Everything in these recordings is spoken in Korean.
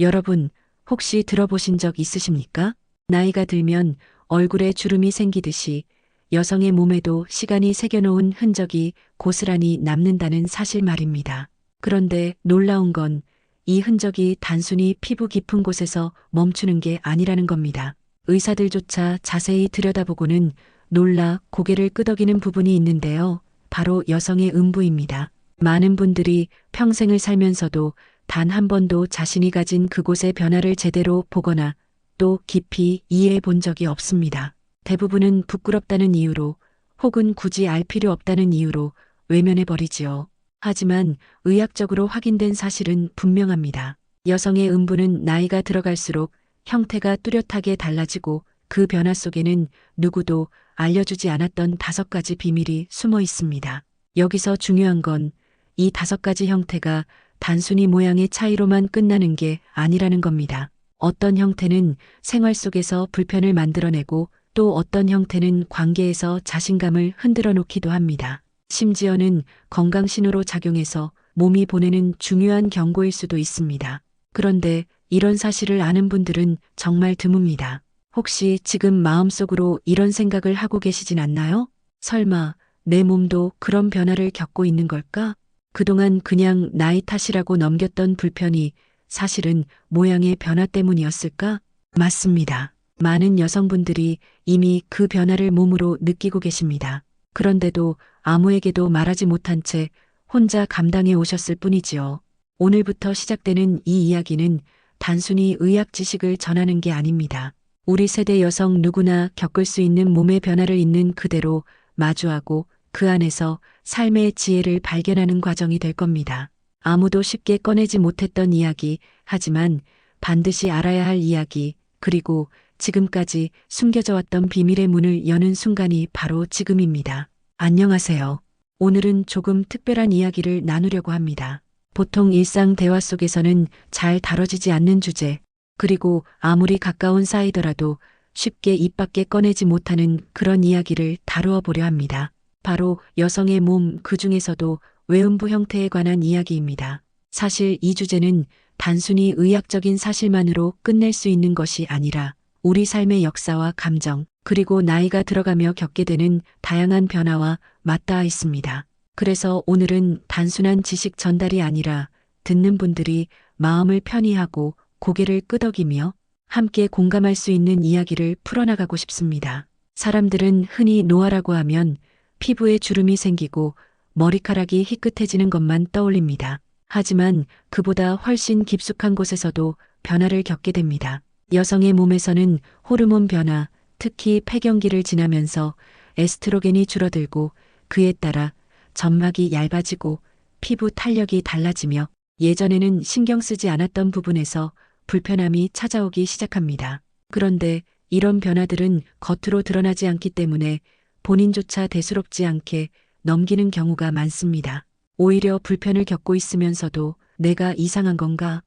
여러분, 혹시 들어보신 적 있으십니까? 나이가 들면 얼굴에 주름이 생기듯이 여성의 몸에도 시간이 새겨놓은 흔적이 고스란히 남는다는 사실 말입니다. 그런데 놀라운 건 이 흔적이 단순히 피부 깊은 곳에서 멈추는 게 아니라는 겁니다. 의사들조차 자세히 들여다보고는 놀라 고개를 끄덕이는 부분이 있는데요. 바로 여성의 음부입니다. 많은 분들이 평생을 살면서도 단 한 번도 자신이 가진 그곳의 변화를 제대로 보거나 또 깊이 이해해 본 적이 없습니다. 대부분은 부끄럽다는 이유로 혹은 굳이 알 필요 없다는 이유로 외면해 버리지요. 하지만 의학적으로 확인된 사실은 분명합니다. 여성의 음부는 나이가 들어갈수록 형태가 뚜렷하게 달라지고 그 변화 속에는 누구도 알려주지 않았던 5가지 비밀이 숨어 있습니다. 여기서 중요한 건 이 5가지 형태가 단순히 모양의 차이로만 끝나는 게 아니라는 겁니다. 어떤 형태는 생활 속에서 불편을 만들어내고 또 어떤 형태는 관계에서 자신감을 흔들어 놓기도 합니다. 심지어는 건강 신호로 작용해서 몸이 보내는 중요한 경고일 수도 있습니다. 그런데 이런 사실을 아는 분들은 정말 드뭅니다. 혹시 지금 마음속으로 이런 생각을 하고 계시진 않나요? 설마 내 몸도 그런 변화를 겪고 있는 걸까? 그동안 그냥 나이 탓이라고 넘겼던 불편이 사실은 모양의 변화 때문이었을까? 맞습니다. 많은 여성분들이 이미 그 변화를 몸으로 느끼고 계십니다. 그런데도 아무에게도 말하지 못한 채 혼자 감당해 오셨을 뿐이지요. 오늘부터 시작되는 이 이야기는 단순히 의학 지식을 전하는 게 아닙니다. 우리 세대 여성 누구나 겪을 수 있는 몸의 변화를 있는 그대로 마주하고 그 안에서 삶의 지혜를 발견하는 과정이 될 겁니다. 아무도 쉽게 꺼내지 못했던 이야기, 하지만 반드시 알아야 할 이야기, 그리고 지금까지 숨겨져 왔던 비밀의 문을 여는 순간이 바로 지금입니다. 안녕하세요. 오늘은 조금 특별한 이야기를 나누려고 합니다. 보통 일상 대화 속에서는 잘 다뤄지지 않는 주제, 그리고 아무리 가까운 사이더라도 쉽게 입 밖에 꺼내지 못하는 그런 이야기를 다루어 보려 합니다. 바로 여성의 몸, 그 중에서도 외음부 형태에 관한 이야기입니다. 사실 이 주제는 단순히 의학적인 사실만으로 끝낼 수 있는 것이 아니라 우리 삶의 역사와 감정, 그리고 나이가 들어가며 겪게 되는 다양한 변화와 맞닿아 있습니다. 그래서 오늘은 단순한 지식 전달이 아니라 듣는 분들이 마음을 편히 하고 고개를 끄덕이며 함께 공감할 수 있는 이야기를 풀어나가고 싶습니다. 사람들은 흔히 노화라고 하면 피부에 주름이 생기고 머리카락이 희끗해지는 것만 떠올립니다. 하지만 그보다 훨씬 깊숙한 곳에서도 변화를 겪게 됩니다. 여성의 몸에서는 호르몬 변화, 특히 폐경기를 지나면서 에스트로겐이 줄어들고 그에 따라 점막이 얇아지고 피부 탄력이 달라지며 예전에는 신경 쓰지 않았던 부분에서 불편함이 찾아오기 시작합니다. 그런데 이런 변화들은 겉으로 드러나지 않기 때문에 본인조차 대수롭지 않게 넘기는 경우가 많습니다. 오히려 불편을 겪고 있으면서도 내가 이상한 건가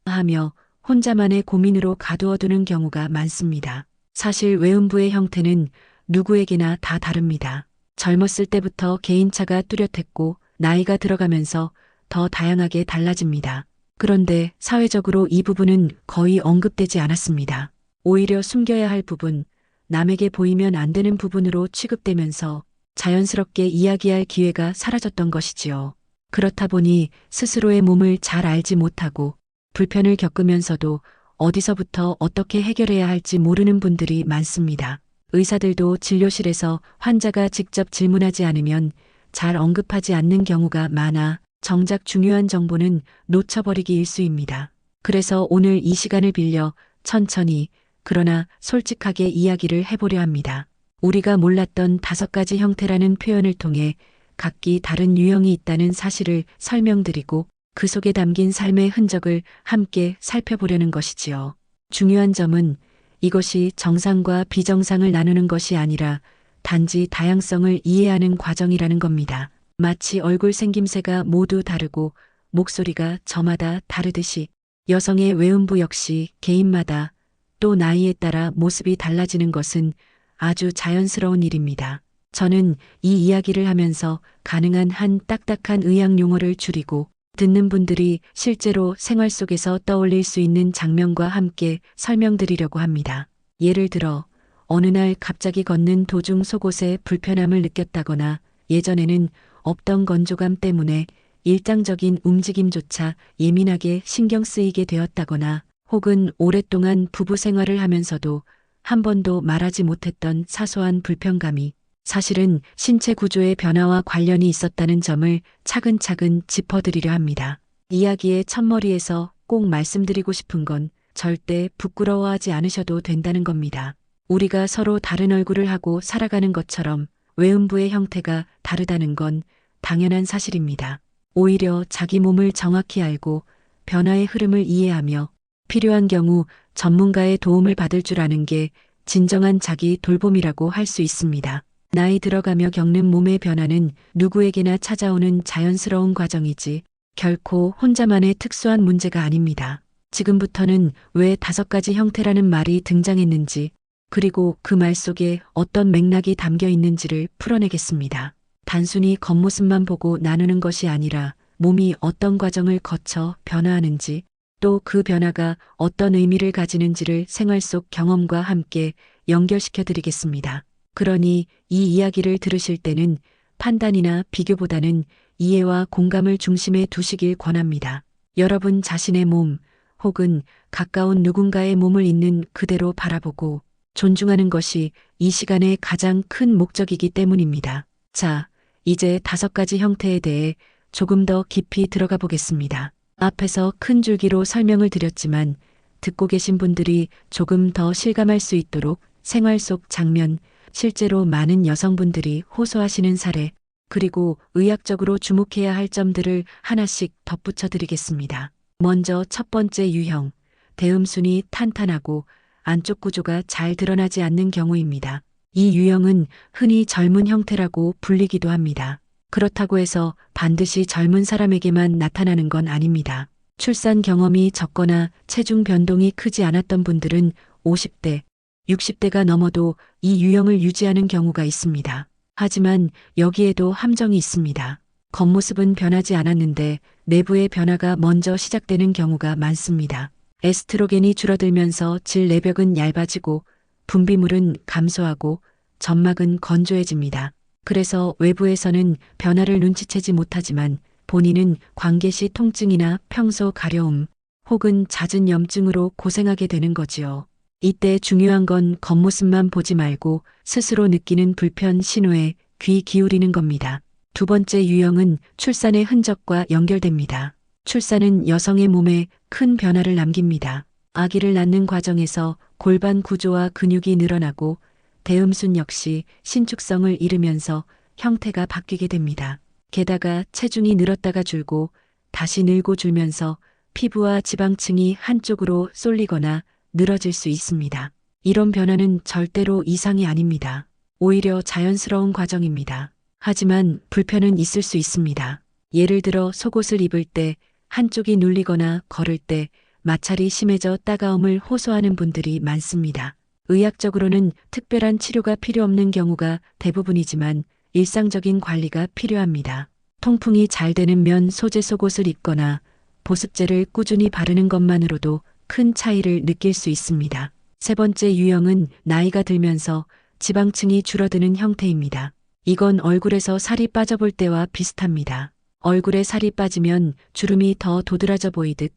하며 혼자만의 고민으로 가두어두는 경우가 많습니다. 사실 외음부의 형태는 누구에게나 다 다릅니다. 젊었을 때부터 개인차가 뚜렷했고 나이가 들어가면서 더 다양하게 달라집니다. 그런데 사회적으로 이 부분은 거의 언급되지 않았습니다. 오히려 숨겨야 할 부분, 남에게 보이면 안 되는 부분으로 취급되면서 자연스럽게 이야기할 기회가 사라졌던 것이지요. 그렇다 보니 스스로의 몸을 잘 알지 못하고 불편을 겪으면서도 어디서부터 어떻게 해결해야 할지 모르는 분들이 많습니다. 의사들도 진료실에서 환자가 직접 질문하지 않으면 잘 언급하지 않는 경우가 많아 정작 중요한 정보는 놓쳐버리기 일쑤입니다. 그래서 오늘 이 시간을 빌려 천천히 그러나 솔직하게 이야기를 해보려 합니다. 우리가 몰랐던 5가지 형태라는 표현을 통해 각기 다른 유형이 있다는 사실을 설명드리고 그 속에 담긴 삶의 흔적을 함께 살펴보려는 것이지요. 중요한 점은 이것이 정상과 비정상을 나누는 것이 아니라 단지 다양성을 이해하는 과정이라는 겁니다. 마치 얼굴 생김새가 모두 다르고 목소리가 저마다 다르듯이 여성의 외음부 역시 개인마다 또 나이에 따라 모습이 달라지는 것은 아주 자연스러운 일입니다. 저는 이 이야기를 하면서 가능한 한 딱딱한 의학 용어를 줄이고 듣는 분들이 실제로 생활 속에서 떠올릴 수 있는 장면과 함께 설명드리려고 합니다. 예를 들어 어느 날 갑자기 걷는 도중 속옷에 불편함을 느꼈다거나 예전에는 없던 건조감 때문에 일상적인 움직임조차 예민하게 신경 쓰이게 되었다거나 혹은 오랫동안 부부 생활을 하면서도 한 번도 말하지 못했던 사소한 불편감이 사실은 신체 구조의 변화와 관련이 있었다는 점을 차근차근 짚어드리려 합니다. 이야기의 첫머리에서 꼭 말씀드리고 싶은 건 절대 부끄러워하지 않으셔도 된다는 겁니다. 우리가 서로 다른 얼굴을 하고 살아가는 것처럼 외음부의 형태가 다르다는 건 당연한 사실입니다. 오히려 자기 몸을 정확히 알고 변화의 흐름을 이해하며 필요한 경우 전문가의 도움을 받을 줄 아는 게 진정한 자기 돌봄이라고 할 수 있습니다. 나이 들어가며 겪는 몸의 변화는 누구에게나 찾아오는 자연스러운 과정이지 결코 혼자만의 특수한 문제가 아닙니다. 지금부터는 왜 5가지 형태라는 말이 등장했는지 그리고 그 말 속에 어떤 맥락이 담겨 있는지를 풀어내겠습니다. 단순히 겉모습만 보고 나누는 것이 아니라 몸이 어떤 과정을 거쳐 변화하는지 또 그 변화가 어떤 의미를 가지는지를 생활 속 경험과 함께 연결시켜 드리겠습니다. 그러니 이 이야기를 들으실 때는 판단이나 비교보다는 이해와 공감을 중심에 두시길 권합니다. 여러분 자신의 몸 혹은 가까운 누군가의 몸을 있는 그대로 바라보고 존중하는 것이 이 시간의 가장 큰 목적이기 때문입니다. 자, 이제 5가지 형태에 대해 조금 더 깊이 들어가 보겠습니다. 앞에서 큰 줄기로 설명을 드렸지만 듣고 계신 분들이 조금 더 실감할 수 있도록 생활 속 장면, 실제로 많은 여성분들이 호소하시는 사례, 그리고 의학적으로 주목해야 할 점들을 하나씩 덧붙여 드리겠습니다. 먼저 첫 번째 유형, 대음순이 탄탄하고 안쪽 구조가 잘 드러나지 않는 경우입니다. 이 유형은 흔히 젊은 형태라고 불리기도 합니다. 그렇다고 해서 반드시 젊은 사람에게만 나타나는 건 아닙니다. 출산 경험이 적거나 체중 변동이 크지 않았던 분들은 50대, 60대가 넘어도 이 유형을 유지하는 경우가 있습니다. 하지만 여기에도 함정이 있습니다. 겉모습은 변하지 않았는데 내부의 변화가 먼저 시작되는 경우가 많습니다. 에스트로겐이 줄어들면서 질 내벽은 얇아지고 분비물은 감소하고 점막은 건조해집니다. 그래서 외부에서는 변화를 눈치채지 못하지만 본인은 관계시 통증이나 평소 가려움 혹은 잦은 염증으로 고생하게 되는 거지요. 이때 중요한 건 겉모습만 보지 말고 스스로 느끼는 불편 신호에 귀 기울이는 겁니다. 두 번째 유형은 출산의 흔적과 연결됩니다. 출산은 여성의 몸에 큰 변화를 남깁니다. 아기를 낳는 과정에서 골반 구조와 근육이 늘어나고 대음순 역시 신축성을 잃으면서 형태가 바뀌게 됩니다. 게다가 체중이 늘었다가 줄고 다시 늘고 줄면서 피부와 지방층이 한쪽으로 쏠리거나 늘어질 수 있습니다. 이런 변화는 절대로 이상이 아닙니다. 오히려 자연스러운 과정입니다. 하지만 불편은 있을 수 있습니다. 예를 들어 속옷을 입을 때 한쪽이 눌리거나 걸을 때 마찰이 심해져 따가움을 호소하는 분들이 많습니다. 의학적으로는 특별한 치료가 필요 없는 경우가 대부분이지만 일상적인 관리가 필요합니다. 통풍이 잘 되는 면 소재 속옷을 입거나 보습제를 꾸준히 바르는 것만으로도 큰 차이를 느낄 수 있습니다. 세 번째 유형은 나이가 들면서 지방층이 줄어드는 형태입니다. 이건 얼굴에서 살이 빠져볼 때와 비슷합니다. 얼굴에 살이 빠지면 주름이 더 도드라져 보이듯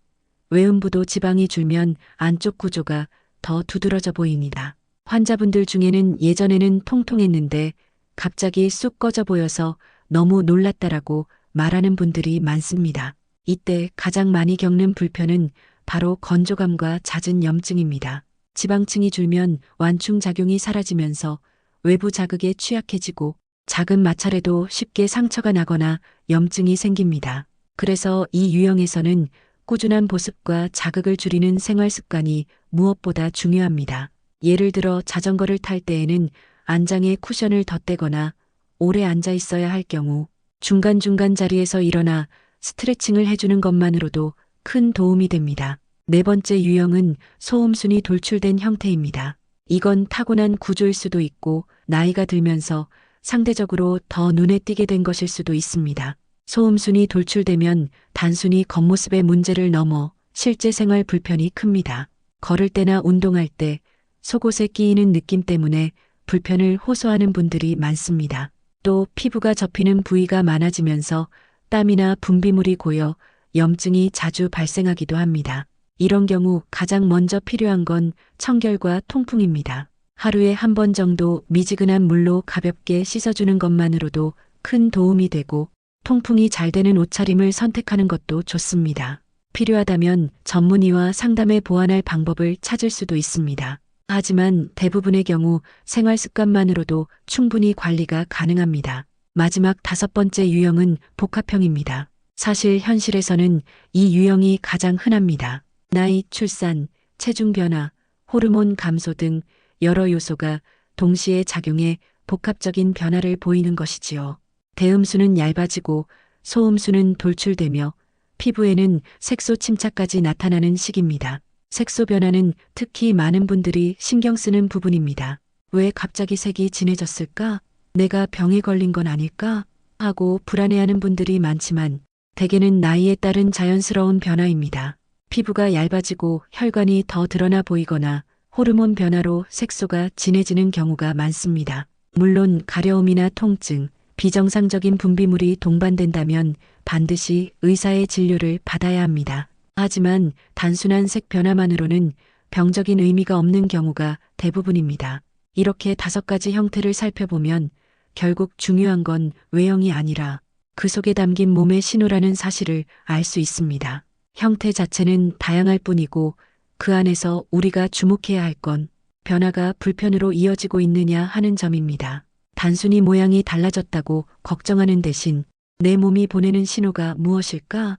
외음부도 지방이 줄면 안쪽 구조가 더 두드러져 보입니다. 환자분들 중에는 예전에는 통통했는데 갑자기 쑥 꺼져 보여서 너무 놀랐다라고 말하는 분들이 많습니다. 이때 가장 많이 겪는 불편은 바로 건조감과 잦은 염증입니다. 지방층이 줄면 완충 작용이 사라지면서 외부 자극에 취약해지고 작은 마찰에도 쉽게 상처가 나거나 염증이 생깁니다. 그래서 이 유형에서는 꾸준한 보습과 자극을 줄이는 생활 습관이 무엇보다 중요합니다. 예를 들어 자전거를 탈 때에는 안장에 쿠션을 덧대거나 오래 앉아 있어야 할 경우 중간중간 자리에서 일어나 스트레칭을 해주는 것만으로도 큰 도움이 됩니다. 네 번째 유형은 소음순이 돌출된 형태입니다. 이건 타고난 구조일 수도 있고 나이가 들면서 상대적으로 더 눈에 띄게 된 것일 수도 있습니다. 소음순이 돌출되면 단순히 겉모습의 문제를 넘어 실제 생활 불편이 큽니다. 걸을 때나 운동할 때 속옷에 끼이는 느낌 때문에 불편을 호소하는 분들이 많습니다. 또 피부가 접히는 부위가 많아지면서 땀이나 분비물이 고여 염증이 자주 발생하기도 합니다. 이런 경우 가장 먼저 필요한 건 청결과 통풍입니다. 하루에 한 번 정도 미지근한 물로 가볍게 씻어주는 것만으로도 큰 도움이 되고 통풍이 잘 되는 옷차림을 선택하는 것도 좋습니다. 필요하다면 전문의와 상담해 보완할 방법을 찾을 수도 있습니다. 하지만 대부분의 경우 생활 습관만으로도 충분히 관리가 가능합니다. 마지막 5번째 유형은 복합형입니다. 사실 현실에서는 이 유형이 가장 흔합니다. 나이, 출산, 체중 변화, 호르몬 감소 등 여러 요소가 동시에 작용해 복합적인 변화를 보이는 것이지요. 대음수는 얇아지고 소음수는 돌출되며 피부에는 색소 침착까지 나타나는 시기입니다. 색소 변화는 특히 많은 분들이 신경 쓰는 부분입니다. 왜 갑자기 색이 진해졌을까? 내가 병에 걸린 건 아닐까? 하고 불안해하는 분들이 많지만 대개는 나이에 따른 자연스러운 변화입니다. 피부가 얇아지고 혈관이 더 드러나 보이거나 호르몬 변화로 색소가 진해지는 경우가 많습니다. 물론 가려움이나 통증, 비정상적인 분비물이 동반된다면 반드시 의사의 진료를 받아야 합니다. 하지만 단순한 색 변화만으로는 병적인 의미가 없는 경우가 대부분입니다. 이렇게 5가지 형태를 살펴보면 결국 중요한 건 외형이 아니라 그 속에 담긴 몸의 신호라는 사실을 알 수 있습니다. 형태 자체는 다양할 뿐이고 그 안에서 우리가 주목해야 할 건 변화가 불편으로 이어지고 있느냐 하는 점입니다. 단순히 모양이 달라졌다고 걱정하는 대신 내 몸이 보내는 신호가 무엇일까?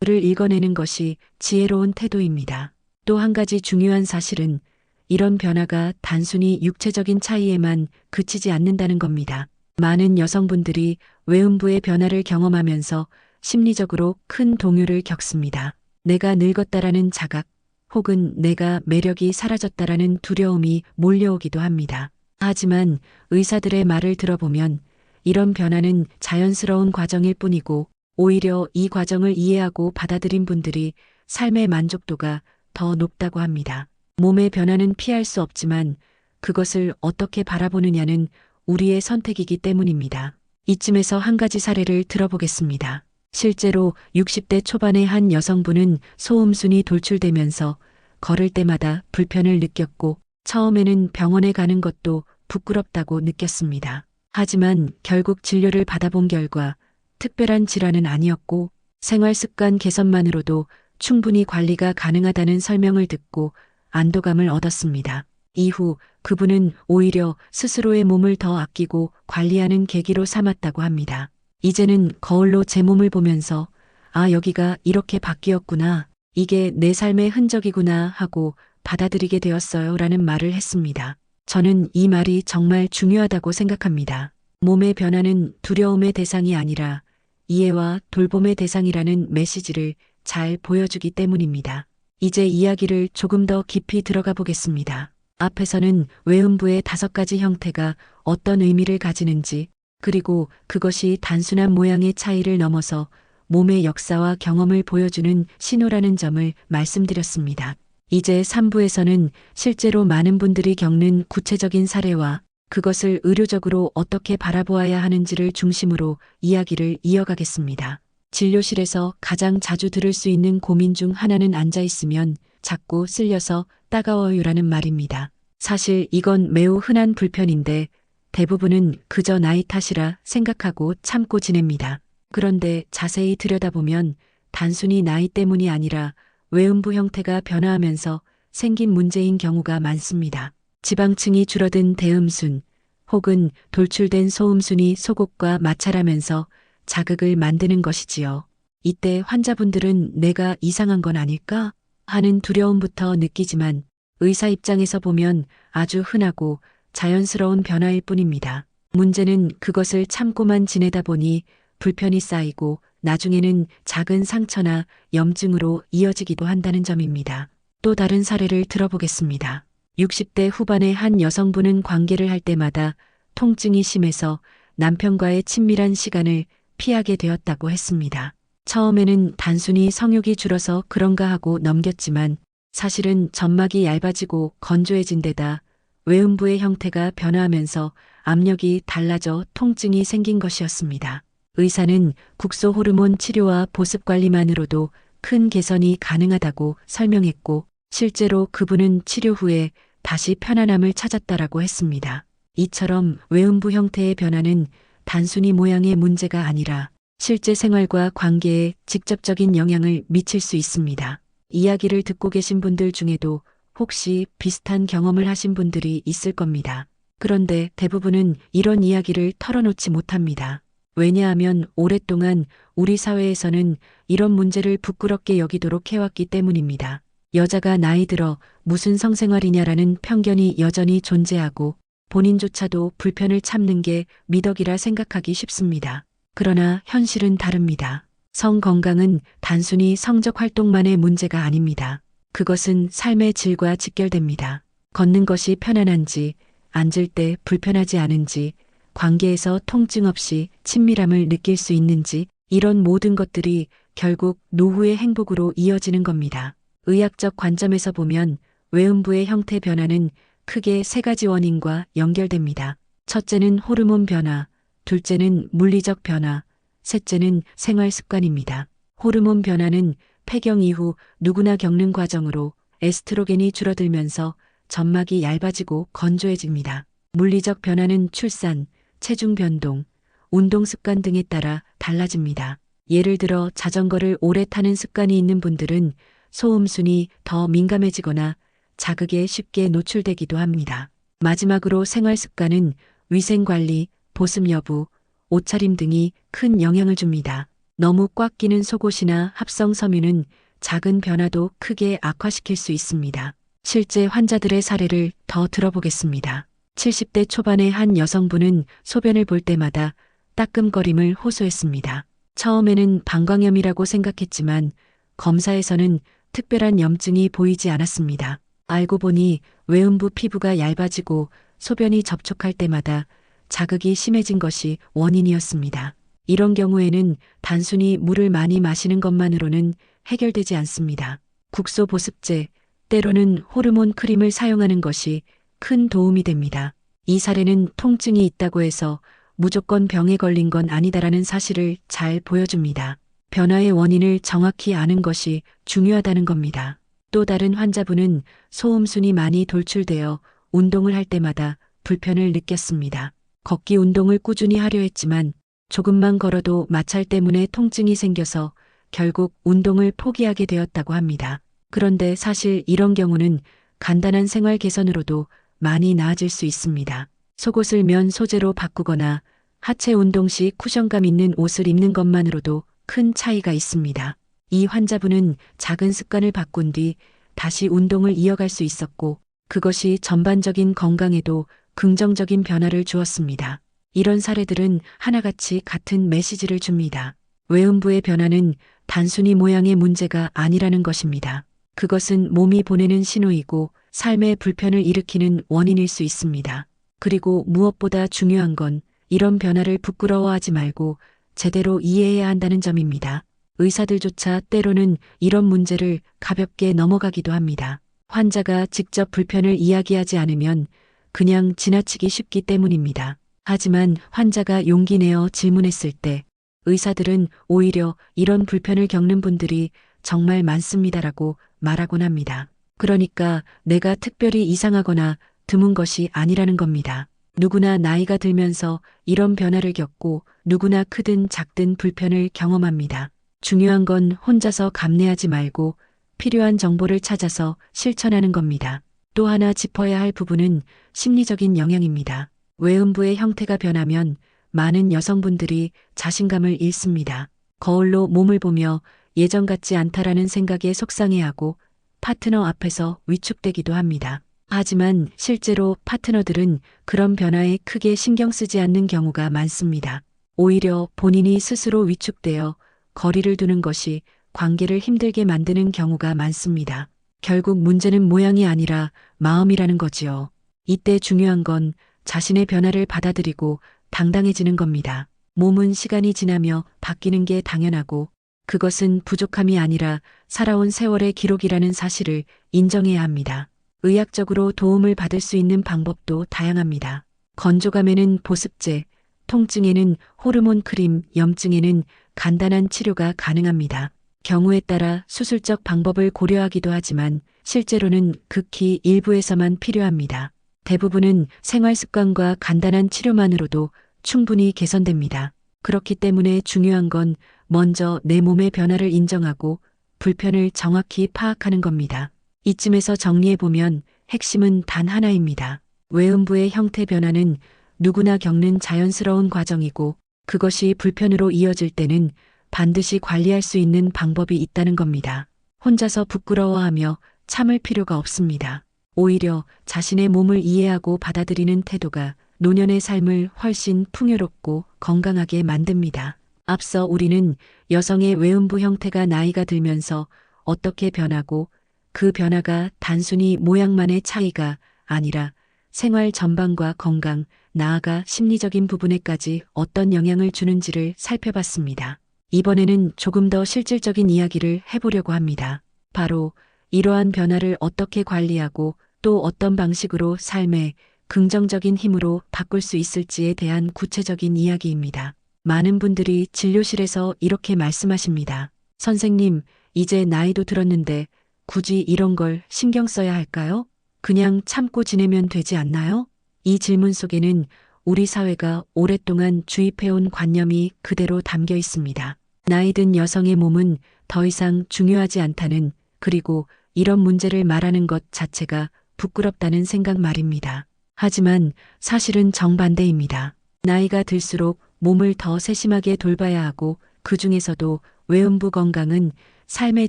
를 읽어내는 것이 지혜로운 태도입니다. 또 한 가지 중요한 사실은 이런 변화가 단순히 육체적인 차이에만 그치지 않는다는 겁니다. 많은 여성분들이 외음부의 변화를 경험하면서 심리적으로 큰 동요를 겪습니다. 내가 늙었다라는 자각, 혹은 내가 매력이 사라졌다라는 두려움이 몰려오기도 합니다. 하지만 의사들의 말을 들어보면 이런 변화는 자연스러운 과정일 뿐이고 오히려 이 과정을 이해하고 받아들인 분들이 삶의 만족도가 더 높다고 합니다. 몸의 변화는 피할 수 없지만 그것을 어떻게 바라보느냐는 우리의 선택이기 때문입니다. 이쯤에서 한 가지 사례를 들어보겠습니다. 실제로 60대 초반의 한 여성분은 소음순이 돌출되면서 걸을 때마다 불편을 느꼈고 처음에는 병원에 가는 것도 부끄럽다고 느꼈습니다. 하지만 결국 진료를 받아본 결과 특별한 질환은 아니었고 생활 습관 개선만으로도 충분히 관리가 가능하다는 설명을 듣고 안도감을 얻었습니다. 이후 그분은 오히려 스스로의 몸을 더 아끼고 관리하는 계기로 삼았다고 합니다. 이제는 거울로 제 몸을 보면서 아, 여기가 이렇게 바뀌었구나. 이게 내 삶의 흔적이구나 하고 받아들이게 되었어요 라는 말을 했습니다. 저는 이 말이 정말 중요하다고 생각합니다. 몸의 변화는 두려움의 대상이 아니라 이해와 돌봄의 대상이라는 메시지를 잘 보여주기 때문입니다. 이제 이야기를 조금 더 깊이 들어가 보겠습니다. 앞에서는 외음부의 5가지 형태가 어떤 의미를 가지는지, 그리고 그것이 단순한 모양의 차이를 넘어서 몸의 역사와 경험을 보여주는 신호라는 점을 말씀드렸습니다. 이제 3부에서는 실제로 많은 분들이 겪는 구체적인 사례와 그것을 의료적으로 어떻게 바라보아야 하는지를 중심으로 이야기를 이어가겠습니다. 진료실에서 가장 자주 들을 수 있는 고민 중 하나는 앉아 있으면 자꾸 쓸려서 따가워요라는 말입니다. 사실 이건 매우 흔한 불편인데 대부분은 그저 나이 탓이라 생각하고 참고 지냅니다. 그런데 자세히 들여다보면 단순히 나이 때문이 아니라 외음부 형태가 변화하면서 생긴 문제인 경우가 많습니다. 지방층이 줄어든 대음순 혹은 돌출된 소음순이 속옷과 마찰하면서 자극을 만드는 것이지요. 이때 환자분들은 내가 이상한 건 아닐까 하는 두려움부터 느끼지만 의사 입장에서 보면 아주 흔하고 자연스러운 변화일 뿐입니다. 문제는 그것을 참고만 지내다 보니 불편이 쌓이고 나중에는 작은 상처나 염증으로 이어지기도 한다는 점입니다. 또 다른 사례를 들어보겠습니다. 60대 후반의 한 여성분은 관계를 할 때마다 통증이 심해서 남편과의 친밀한 시간을 피하게 되었다고 했습니다. 처음에는 단순히 성욕이 줄어서 그런가 하고 넘겼지만 사실은 점막이 얇아지고 건조해진 데다 외음부의 형태가 변화하면서 압력이 달라져 통증이 생긴 것이었습니다. 의사는 국소 호르몬 치료와 보습 관리만으로도 큰 개선이 가능하다고 설명했고 실제로 그분은 치료 후에 다시 편안함을 찾았다라고 했습니다. 이처럼 외음부 형태의 변화는 단순히 모양의 문제가 아니라 실제 생활과 관계에 직접적인 영향을 미칠 수 있습니다. 이야기를 듣고 계신 분들 중에도 혹시 비슷한 경험을 하신 분들이 있을 겁니다. 그런데 대부분은 이런 이야기를 털어놓지 못합니다. 왜냐하면 오랫동안 우리 사회에서는 이런 문제를 부끄럽게 여기도록 해왔기 때문입니다. 여자가 나이 들어 무슨 성생활이냐라는 편견이 여전히 존재하고 본인조차도 불편을 참는 게 미덕이라 생각하기 쉽습니다. 그러나 현실은 다릅니다. 성 건강은 단순히 성적 활동만의 문제가 아닙니다. 그것은 삶의 질과 직결됩니다. 걷는 것이 편안한지, 앉을 때 불편하지 않은지, 관계에서 통증 없이 친밀함을 느낄 수 있는지, 이런 모든 것들이 결국 노후의 행복으로 이어지는 겁니다. 의학적 관점에서 보면 외음부의 형태 변화는 크게 세 가지 원인과 연결됩니다. 첫째는 호르몬 변화, 둘째는 물리적 변화, 셋째는 생활 습관입니다. 호르몬 변화는 폐경 이후 누구나 겪는 과정으로 에스트로겐이 줄어들면서 점막이 얇아지고 건조해집니다. 물리적 변화는 출산, 체중 변동, 운동 습관 등에 따라 달라집니다. 예를 들어 자전거를 오래 타는 습관이 있는 분들은 소음순이 더 민감해지거나 자극에 쉽게 노출되기도 합니다. 마지막으로 생활 습관은 위생관리, 보습 여부, 옷차림 등이 큰 영향을 줍니다. 너무 꽉 끼는 속옷이나 합성 섬유는 작은 변화도 크게 악화시킬 수 있습니다. 실제 환자들의 사례를 더 들어보겠습니다. 70대 초반의 한 여성분은 소변을 볼 때마다 따끔거림을 호소했습니다. 처음에는 방광염이라고 생각했지만 검사에서는 특별한 염증이 보이지 않았습니다. 알고 보니 외음부 피부가 얇아지고 소변이 접촉할 때마다 자극이 심해진 것이 원인이었습니다. 이런 경우에는 단순히 물을 많이 마시는 것만으로는 해결되지 않습니다. 국소 보습제, 때로는 호르몬 크림을 사용하는 것이 큰 도움이 됩니다. 이 사례는 통증이 있다고 해서 무조건 병에 걸린 건 아니다라는 사실을 잘 보여줍니다. 변화의 원인을 정확히 아는 것이 중요하다는 겁니다. 또 다른 환자분은 소음순이 많이 돌출되어 운동을 할 때마다 불편을 느꼈습니다. 걷기 운동을 꾸준히 하려 했지만 조금만 걸어도 마찰 때문에 통증이 생겨서 결국 운동을 포기하게 되었다고 합니다. 그런데 사실 이런 경우는 간단한 생활 개선으로도 많이 나아질 수 있습니다. 속옷을 면 소재로 바꾸거나 하체 운동 시 쿠션감 있는 옷을 입는 것만으로도 큰 차이가 있습니다. 이 환자분은 작은 습관을 바꾼 뒤 다시 운동을 이어갈 수 있었고 그것이 전반적인 건강에도 긍정적인 변화를 주었습니다. 이런 사례들은 하나같이 같은 메시지를 줍니다. 외음부의 변화는 단순히 모양의 문제가 아니라는 것입니다. 그것은 몸이 보내는 신호이고 삶의 불편을 일으키는 원인일 수 있습니다. 그리고 무엇보다 중요한 건 이런 변화를 부끄러워하지 말고 제대로 이해해야 한다는 점입니다. 의사들조차 때로는 이런 문제를 가볍게 넘어가기도 합니다. 환자가 직접 불편을 이야기하지 않으면 그냥 지나치기 쉽기 때문입니다. 하지만 환자가 용기 내어 질문했을 때 의사들은 오히려 이런 불편을 겪는 분들이 정말 많습니다라고 말하곤 합니다. 그러니까 내가 특별히 이상하거나 드문 것이 아니라는 겁니다. 누구나 나이가 들면서 이런 변화를 겪고 누구나 크든 작든 불편을 경험합니다. 중요한 건 혼자서 감내하지 말고 필요한 정보를 찾아서 실천하는 겁니다. 또 하나 짚어야 할 부분은 심리적인 영향입니다. 외음부의 형태가 변하면 많은 여성분들이 자신감을 잃습니다. 거울로 몸을 보며 예전 같지 않다라는 생각에 속상해하고 파트너 앞에서 위축되기도 합니다. 하지만 실제로 파트너들은 그런 변화에 크게 신경 쓰지 않는 경우가 많습니다. 오히려 본인이 스스로 위축되어 거리를 두는 것이 관계를 힘들게 만드는 경우가 많습니다. 결국 문제는 모양이 아니라 마음이라는 거지요. 이때 중요한 건 자신의 변화를 받아들이고 당당해지는 겁니다. 몸은 시간이 지나며 바뀌는 게 당연하고 그것은 부족함이 아니라 살아온 세월의 기록이라는 사실을 인정해야 합니다. 의학적으로 도움을 받을 수 있는 방법도 다양합니다. 건조감에는 보습제, 통증에는 호르몬 크림, 염증에는 간단한 치료가 가능합니다. 경우에 따라 수술적 방법을 고려하기도 하지만 실제로는 극히 일부에서만 필요합니다. 대부분은 생활 습관과 간단한 치료만으로도 충분히 개선됩니다. 그렇기 때문에 중요한 건 먼저 내 몸의 변화를 인정하고 불편을 정확히 파악하는 겁니다. 이쯤에서 정리해보면 핵심은 단 하나입니다. 외음부의 형태 변화는 누구나 겪는 자연스러운 과정이고 그것이 불편으로 이어질 때는 반드시 관리할 수 있는 방법이 있다는 겁니다. 혼자서 부끄러워하며 참을 필요가 없습니다. 오히려 자신의 몸을 이해하고 받아들이는 태도가 노년의 삶을 훨씬 풍요롭고 건강하게 만듭니다. 앞서 우리는 여성의 외음부 형태가 나이가 들면서 어떻게 변하고 그 변화가 단순히 모양만의 차이가 아니라 생활 전반과 건강, 나아가 심리적인 부분에까지 어떤 영향을 주는지를 살펴봤습니다. 이번에는 조금 더 실질적인 이야기를 해보려고 합니다. 바로 이러한 변화를 어떻게 관리하고 또 어떤 방식으로 삶의 긍정적인 힘으로 바꿀 수 있을지에 대한 구체적인 이야기입니다. 많은 분들이 진료실에서 이렇게 말씀하십니다. 선생님, 이제 나이도 들었는데 굳이 이런 걸 신경 써야 할까요? 그냥 참고 지내면 되지 않나요? 이 질문 속에는 우리 사회가 오랫동안 주입해온 관념이 그대로 담겨 있습니다. 나이 든 여성의 몸은 더 이상 중요하지 않다는, 그리고 이런 문제를 말하는 것 자체가 부끄럽다는 생각 말입니다. 하지만 사실은 정반대입니다. 나이가 들수록 몸을 더 세심하게 돌봐야 하고 그 중에서도 외음부 건강은 삶의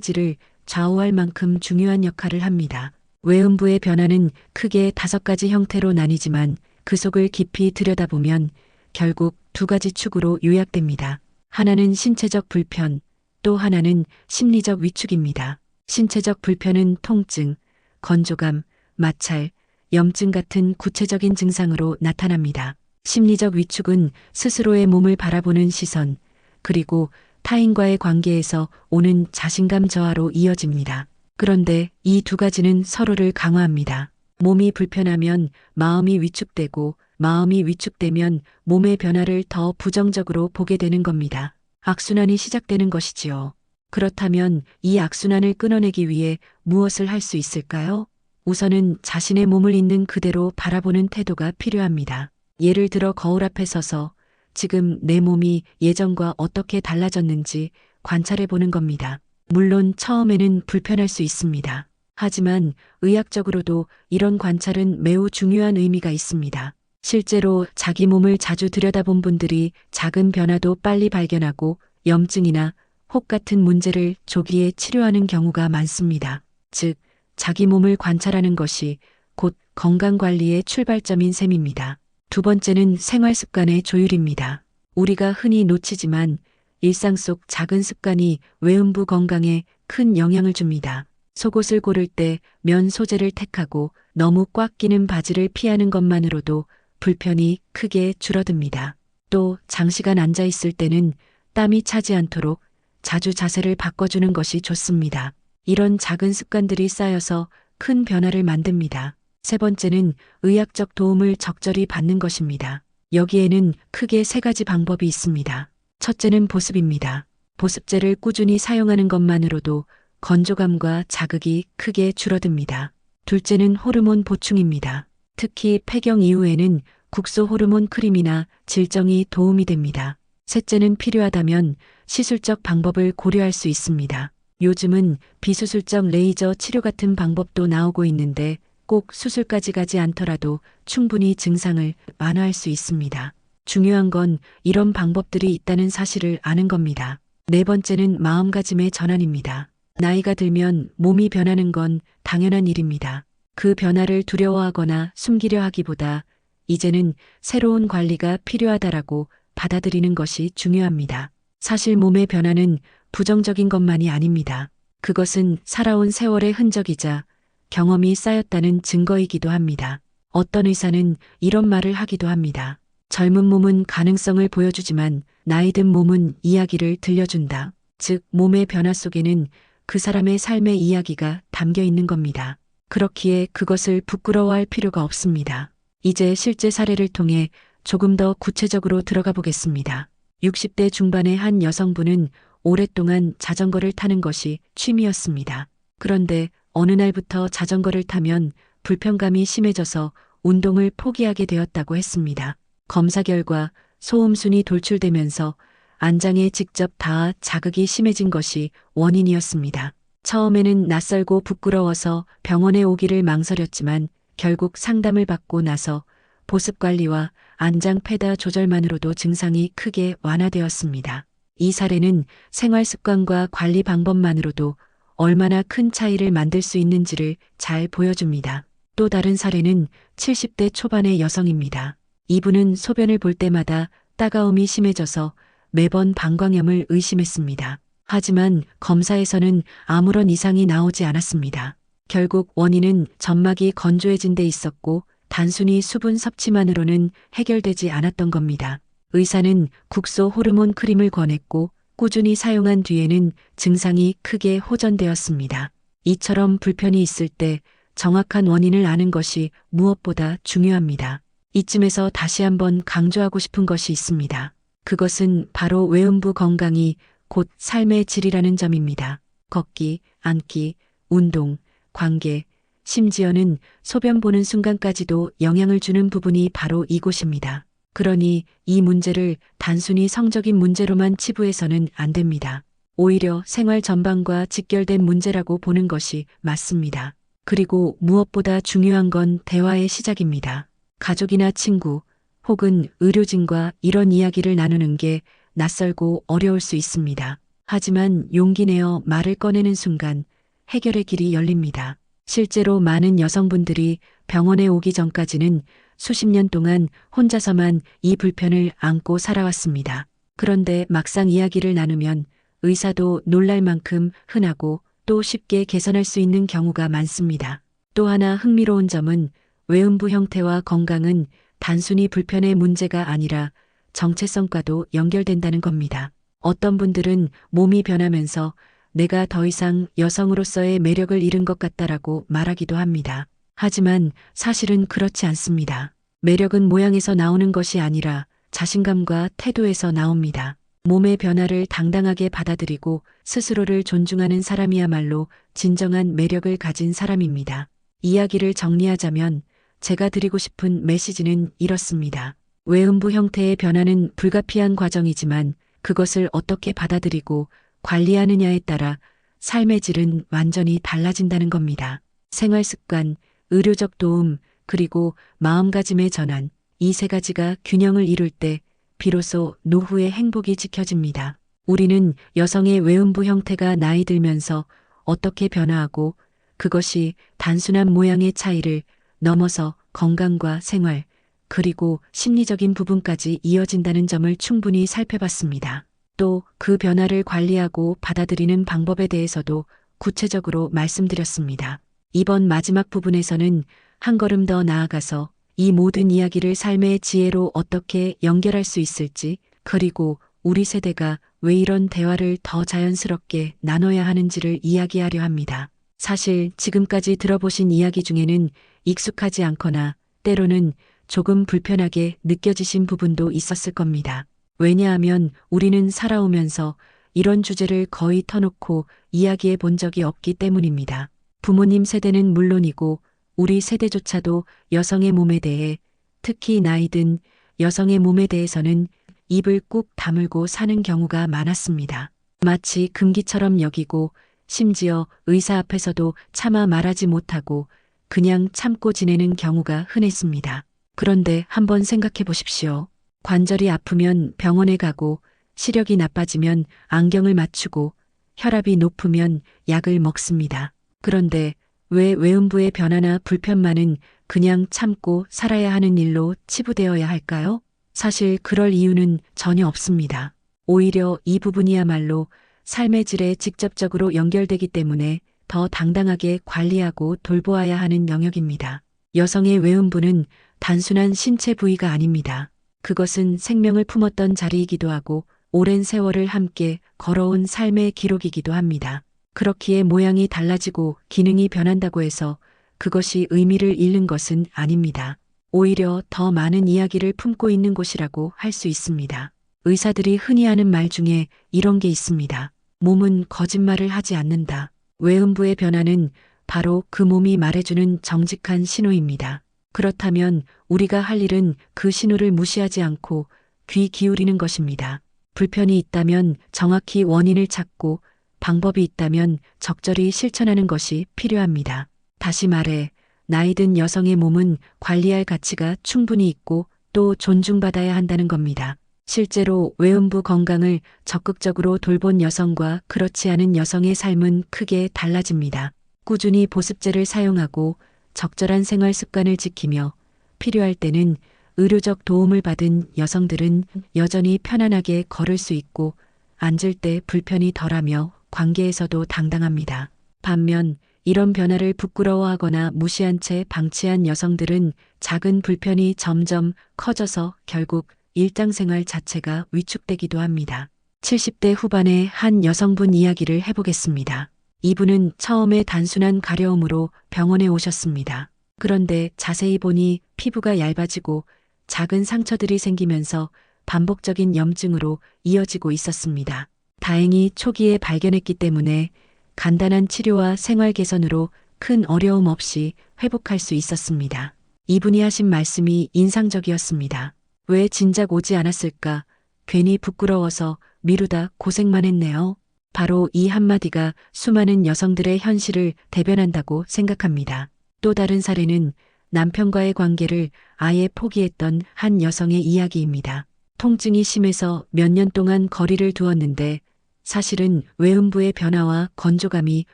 질을 좌우할 만큼 중요한 역할을 합니다. 외음부의 변화는 크게 5가지 형태로 나뉘지만 그 속을 깊이 들여다보면 결국 2가지 축으로 요약됩니다. 하나는 신체적 불편, 또 하나는 심리적 위축입니다. 신체적 불편은 통증, 건조감, 마찰, 염증 같은 구체적인 증상으로 나타납니다. 심리적 위축은 스스로의 몸을 바라보는 시선, 그리고 타인과의 관계에서 오는 자신감 저하로 이어집니다. 그런데 이 2가지는 서로를 강화합니다. 몸이 불편하면 마음이 위축되고 마음이 위축되면 몸의 변화를 더 부정적으로 보게 되는 겁니다. 악순환이 시작되는 것이지요. 그렇다면 이 악순환을 끊어내기 위해 무엇을 할 수 있을까요? 우선은 자신의 몸을 있는 그대로 바라보는 태도가 필요합니다. 예를 들어 거울 앞에 서서 지금 내 몸이 예전과 어떻게 달라졌는지 관찰해 보는 겁니다. 물론 처음에는 불편할 수 있습니다. 하지만 의학적으로도 이런 관찰은 매우 중요한 의미가 있습니다. 실제로 자기 몸을 자주 들여다본 분들이 작은 변화도 빨리 발견하고 염증이나 혹 같은 문제를 조기에 치료하는 경우가 많습니다. 즉, 자기 몸을 관찰하는 것이 곧 건강관리의 출발점인 셈입니다. 2번째는 생활 습관의 조율입니다. 우리가 흔히 놓치지만 일상 속 작은 습관이 외음부 건강에 큰 영향을 줍니다. 속옷을 고를 때 면 소재를 택하고 너무 꽉 끼는 바지를 피하는 것만으로도 불편이 크게 줄어듭니다. 또 장시간 앉아 있을 때는 땀이 차지 않도록 자주 자세를 바꿔주는 것이 좋습니다. 이런 작은 습관들이 쌓여서 큰 변화를 만듭니다. 3번째는 의학적 도움을 적절히 받는 것입니다. 여기에는 크게 3가지 방법이 있습니다. 첫째는 보습입니다. 보습제를 꾸준히 사용하는 것만으로도 건조감과 자극이 크게 줄어듭니다. 둘째는 호르몬 보충입니다. 특히 폐경 이후에는 국소 호르몬 크림이나 질정이 도움이 됩니다. 셋째는 필요하다면 시술적 방법을 고려할 수 있습니다. 요즘은 비수술적 레이저 치료 같은 방법도 나오고 있는데 꼭 수술까지 가지 않더라도 충분히 증상을 완화할 수 있습니다. 중요한 건 이런 방법들이 있다는 사실을 아는 겁니다. 4번째는 마음가짐의 전환입니다. 나이가 들면 몸이 변하는 건 당연한 일입니다. 그 변화를 두려워하거나 숨기려 하기보다 이제는 새로운 관리가 필요하다라고 받아들이는 것이 중요합니다. 사실 몸의 변화는 부정적인 것만이 아닙니다. 그것은 살아온 세월의 흔적이자 경험이 쌓였다는 증거이기도 합니다. 어떤 의사는 이런 말을 하기도 합니다. 젊은 몸은 가능성을 보여주지만 나이 든 몸은 이야기를 들려준다. 즉, 몸의 변화 속에는 그 사람의 삶의 이야기가 담겨 있는 겁니다. 그렇기에 그것을 부끄러워할 필요가 없습니다. 이제 실제 사례를 통해 조금 더 구체적으로 들어가 보겠습니다. 60대 중반의 한 여성분은 오랫동안 자전거를 타는 것이 취미였습니다. 그런데 어느 날부터 자전거를 타면 불편감이 심해져서 운동을 포기하게 되었다고 했습니다. 검사 결과 소음순이 돌출되면서 안장에 직접 닿아 자극이 심해진 것이 원인이었습니다. 처음에는 낯설고 부끄러워서 병원에 오기를 망설였지만 결국 상담을 받고 나서 보습 관리와 안장 페다 조절만으로도 증상이 크게 완화되었습니다. 이 사례는 생활 습관과 관리 방법만으로도 얼마나 큰 차이를 만들 수 있는지를 잘 보여줍니다. 또 다른 사례는 70대 초반의 여성입니다. 이분은 소변을 볼 때마다 따가움이 심해져서 매번 방광염을 의심했습니다. 하지만 검사에서는 아무런 이상이 나오지 않았습니다. 결국 원인은 점막이 건조해진 데 있었고 단순히 수분 섭취만으로는 해결되지 않았던 겁니다. 의사는 국소 호르몬 크림을 권했고 꾸준히 사용한 뒤에는 증상이 크게 호전되었습니다. 이처럼 불편이 있을 때 정확한 원인을 아는 것이 무엇보다 중요합니다. 이쯤에서 다시 한번 강조하고 싶은 것이 있습니다. 그것은 바로 외음부 건강이 곧 삶의 질이라는 점입니다. 걷기, 앉기, 운동, 관계, 심지어는 소변 보는 순간까지도 영향을 주는 부분이 바로 이곳입니다. 그러니 이 문제를 단순히 성적인 문제로만 치부해서는 안 됩니다. 오히려 생활 전반과 직결된 문제라고 보는 것이 맞습니다. 그리고 무엇보다 중요한 건 대화의 시작입니다. 가족이나 친구 혹은 의료진과 이런 이야기를 나누는 게 낯설고 어려울 수 있습니다. 하지만 용기 내어 말을 꺼내는 순간 해결의 길이 열립니다. 실제로 많은 여성분들이 병원에 오기 전까지는 수십 년 동안 혼자서만 이 불편을 안고 살아왔습니다. 그런데 막상 이야기를 나누면 의사도 놀랄 만큼 흔하고 또 쉽게 개선할 수 있는 경우가 많습니다. 또 하나 흥미로운 점은 외음부 형태와 건강은 단순히 불편의 문제가 아니라 정체성과도 연결된다는 겁니다. 어떤 분들은 몸이 변하면서 내가 더 이상 여성으로서의 매력을 잃은 것 같다라고 말하기도 합니다. 하지만 사실은 그렇지 않습니다. 매력은 모양에서 나오는 것이 아니라 자신감과 태도에서 나옵니다. 몸의 변화를 당당하게 받아들이고 스스로를 존중하는 사람이야말로 진정한 매력을 가진 사람입니다. 이야기를 정리하자면 제가 드리고 싶은 메시지는 이렇습니다. 외음부 형태의 변화는 불가피한 과정이지만 그것을 어떻게 받아들이고 관리하느냐에 따라 삶의 질은 완전히 달라진다는 겁니다. 생활 습관, 의료적 도움, 그리고 마음가짐의 전환, 이 세 가지가 균형을 이룰 때 비로소 노후의 행복이 지켜집니다. 우리는 여성의 외음부 형태가 나이 들면서 어떻게 변화하고 그것이 단순한 모양의 차이를 넘어서 건강과 생활, 그리고 심리적인 부분까지 이어진다는 점을 충분히 살펴봤습니다. 또 그 변화를 관리하고 받아들이는 방법에 대해서도 구체적으로 말씀드렸습니다. 이번 마지막 부분에서는 한 걸음 더 나아가서 이 모든 이야기를 삶의 지혜로 어떻게 연결할 수 있을지, 그리고 우리 세대가 왜 이런 대화를 더 자연스럽게 나눠야 하는지를 이야기하려 합니다. 사실 지금까지 들어보신 이야기 중에는 익숙하지 않거나 때로는 조금 불편하게 느껴지신 부분도 있었을 겁니다. 왜냐하면 우리는 살아오면서 이런 주제를 거의 터놓고 이야기해 본 적이 없기 때문입니다. 부모님 세대는 물론이고 우리 세대조차도 여성의 몸에 대해, 특히 나이 든 여성의 몸에 대해서는 입을 꾹 다물고 사는 경우가 많았습니다. 마치 금기처럼 여기고 심지어 의사 앞에서도 차마 말하지 못하고 그냥 참고 지내는 경우가 흔했습니다. 그런데 한번 생각해 보십시오. 관절이 아프면 병원에 가고 시력이 나빠지면 안경을 맞추고 혈압이 높으면 약을 먹습니다. 그런데 왜 외음부의 변화나 불편만은 그냥 참고 살아야 하는 일로 치부되어야 할까요? 사실 그럴 이유는 전혀 없습니다. 오히려 이 부분이야말로 삶의 질에 직접적으로 연결되기 때문에 더 당당하게 관리하고 돌보아야 하는 영역입니다. 여성의 외음부는 단순한 신체 부위가 아닙니다. 그것은 생명을 품었던 자리이기도 하고 오랜 세월을 함께 걸어온 삶의 기록이기도 합니다. 그렇기에 모양이 달라지고 기능이 변한다고 해서 그것이 의미를 잃는 것은 아닙니다. 오히려 더 많은 이야기를 품고 있는 곳이라고 할 수 있습니다. 의사들이 흔히 하는 말 중에 이런 게 있습니다. 몸은 거짓말을 하지 않는다. 외음부의 변화는 바로 그 몸이 말해주는 정직한 신호입니다. 그렇다면 우리가 할 일은 그 신호를 무시하지 않고 귀 기울이는 것입니다. 불편이 있다면 정확히 원인을 찾고 방법이 있다면 적절히 실천하는 것이 필요합니다. 다시 말해, 나이 든 여성의 몸은 관리할 가치가 충분히 있고 또 존중받아야 한다는 겁니다. 실제로 외음부 건강을 적극적으로 돌본 여성과 그렇지 않은 여성의 삶은 크게 달라집니다. 꾸준히 보습제를 사용하고 적절한 생활 습관을 지키며 필요할 때는 의료적 도움을 받은 여성들은 여전히 편안하게 걸을 수 있고 앉을 때 불편이 덜하며 관계에서도 당당합니다. 반면 이런 변화를 부끄러워하거나 무시한 채 방치한 여성들은 작은 불편이 점점 커져서 결국 일상생활 자체가 위축되기도 합니다. 70대 후반의 한 여성분 이야기를 해보겠습니다. 이분은 처음에 단순한 가려움으로 병원에 오셨습니다. 그런데 자세히 보니 피부가 얇아지고 작은 상처들이 생기면서 반복적인 염증으로 이어지고 있었습니다. 다행히 초기에 발견했기 때문에 간단한 치료와 생활 개선으로 큰 어려움 없이 회복할 수 있었습니다. 이분이 하신 말씀이 인상적이었습니다. 왜 진작 오지 않았을까? 괜히 부끄러워서 미루다 고생만 했네요. 바로 이 한마디가 수많은 여성들의 현실을 대변한다고 생각합니다. 또 다른 사례는 남편과의 관계를 아예 포기했던 한 여성의 이야기입니다. 통증이 심해서 몇 년 동안 거리를 두었는데 사실은 외음부의 변화와 건조감이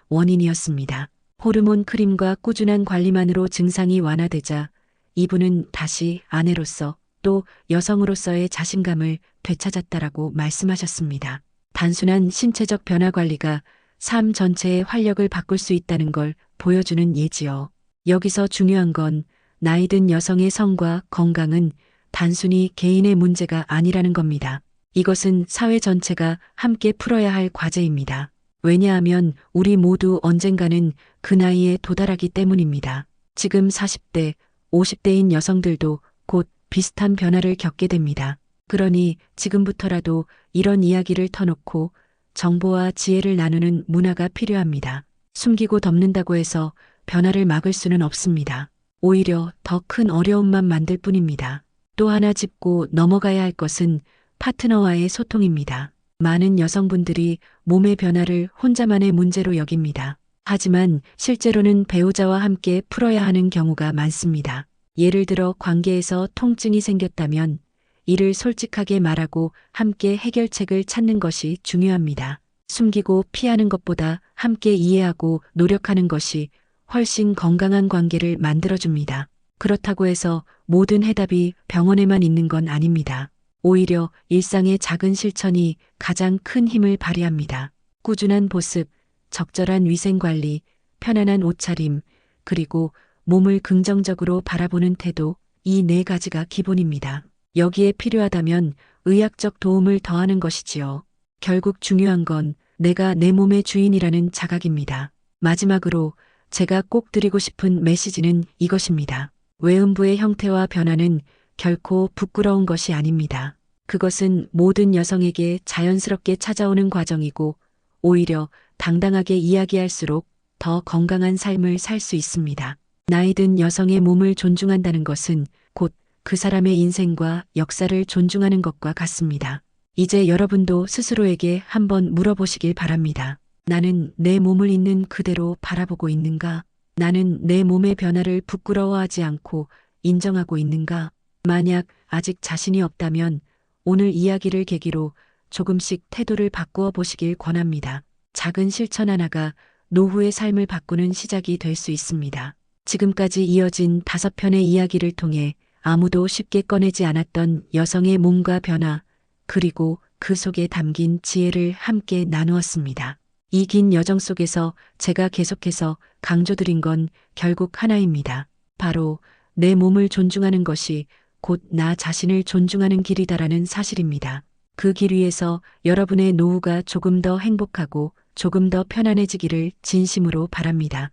원인이었습니다. 호르몬 크림과 꾸준한 관리만으로 증상이 완화되자 이분은 다시 아내로서 또 여성으로서의 자신감을 되찾았다라고 말씀하셨습니다. 단순한 신체적 변화 관리가 삶 전체의 활력을 바꿀 수 있다는 걸 보여주는 예지요. 여기서 중요한 건 나이 든 여성의 성과 건강은 단순히 개인의 문제가 아니라는 겁니다. 이것은 사회 전체가 함께 풀어야 할 과제입니다. 왜냐하면 우리 모두 언젠가는 그 나이에 도달하기 때문입니다. 지금 40대, 50대인 여성들도 곧 비슷한 변화를 겪게 됩니다. 그러니 지금부터라도 이런 이야기를 터놓고 정보와 지혜를 나누는 문화가 필요합니다. 숨기고 덮는다고 해서 변화를 막을 수는 없습니다. 오히려 더 큰 어려움만 만들 뿐입니다. 또 하나 짚고 넘어가야 할 것은 파트너와의 소통입니다. 많은 여성분들이 몸의 변화를 혼자만의 문제로 여깁니다. 하지만 실제로는 배우자와 함께 풀어야 하는 경우가 많습니다. 예를 들어 관계에서 통증이 생겼다면 이를 솔직하게 말하고 함께 해결책을 찾는 것이 중요합니다. 숨기고 피하는 것보다 함께 이해하고 노력하는 것이 훨씬 건강한 관계를 만들어줍니다. 그렇다고 해서 모든 해답이 병원에만 있는 건 아닙니다. 오히려 일상의 작은 실천이 가장 큰 힘을 발휘합니다. 꾸준한 보습, 적절한 위생관리, 편안한 옷차림, 그리고 몸을 긍정적으로 바라보는 태도, 이 네 가지가 기본입니다. 여기에 필요하다면 의학적 도움을 더하는 것이지요. 결국 중요한 건 내가 내 몸의 주인이라는 자각입니다. 마지막으로 제가 꼭 드리고 싶은 메시지는 이것입니다. 외음부의 형태와 변화는 결코 부끄러운 것이 아닙니다. 그것은 모든 여성에게 자연스럽게 찾아오는 과정이고 오히려 당당하게 이야기할수록 더 건강한 삶을 살 수 있습니다. 나이 든 여성의 몸을 존중한다는 것은 곧 그 사람의 인생과 역사를 존중하는 것과 같습니다. 이제 여러분도 스스로에게 한번 물어보시길 바랍니다. 나는 내 몸을 있는 그대로 바라보고 있는가? 나는 내 몸의 변화를 부끄러워하지 않고 인정하고 있는가? 만약 아직 자신이 없다면 오늘 이야기를 계기로 조금씩 태도를 바꾸어 보시길 권합니다. 작은 실천 하나가 노후의 삶을 바꾸는 시작이 될 수 있습니다. 지금까지 이어진 5편의 이야기를 통해 아무도 쉽게 꺼내지 않았던 여성의 몸과 변화, 그리고 그 속에 담긴 지혜를 함께 나누었습니다. 이 긴 여정 속에서 제가 계속해서 강조드린 건 결국 하나입니다. 바로 내 몸을 존중하는 것이 곧 나 자신을 존중하는 길이다라는 사실입니다. 그 길 위에서 여러분의 노후가 조금 더 행복하고 조금 더 편안해지기를 진심으로 바랍니다.